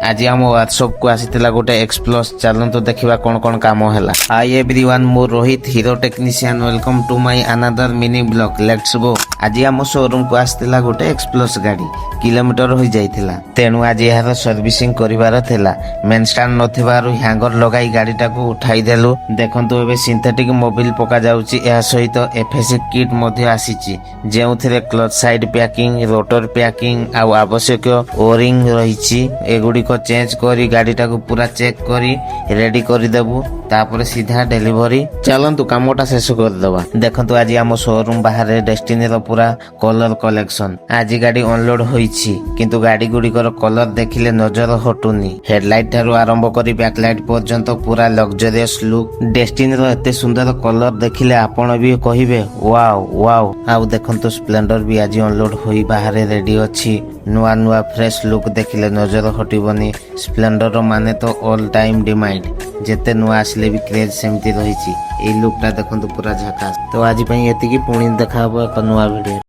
आज आम वर्कशॉप को आसीथिला गोटे एक्स प्लस चलतु देखा कौन कौन काम है। हाय एवरीवन, मु Rohit hero technician, welcome to my another mini blog. Let's go. आज आम शोरूम को आसीथिला गोटे एक्स प्लस गाड़ी किलोमीटर हो जाइथिला, तेणु आज यार सर्विसिंग करिवार थिला। मेन स्टैंड नथिबारु हैंगर लगाई गाड़ीटा को उठाई देलु। देखंतु एबे सिंथेटिक मोबिल पका जाउची, या सहित एफएससी किट मध्ये आसीची, जेउथिरे clutch side packing, rotor packing आ आवश्यक ओरिंग रहिची। एगुडी को चेंज करी गाड़ीटा को पूरा चेक करी रेडी करी देबु, तापर सीधा डिलीवरी। चलंतु कामटा शेष कर देबा। देखंतु आज आम शोरूम बाहर डेस्टिनी रो पूरा कलर कलेक्शन। आज गाड़ी अनलोड होईची, किंतु गाड़ी गुड़िकर कलर देखिले नजर हटुनी। हेडलाइट ठारू आरंभ करी बैकलाइट पर्यंत पूरा लग्जरियस लुक। डेस्टिनी रो एते सुंदर कलर देखिले आपण भी कहिबे वाओ वाओ। आउ देखंतु स्प्लेंडर भी आज अनलोड होई बाहर रेडी अछि। नुआ नुआ फ्रेश लुक देखिले नजर हटिबनी। स्प्लेंडर माने तो ऑल टाइम डिमांड, जेते नुआ आसले भी क्रेज सेमती रहिछि। ए लुकटा देखंतु पूरा झकास। तो आज पई एतिकी पुणी देखा हबो एक नुआ वीडियो।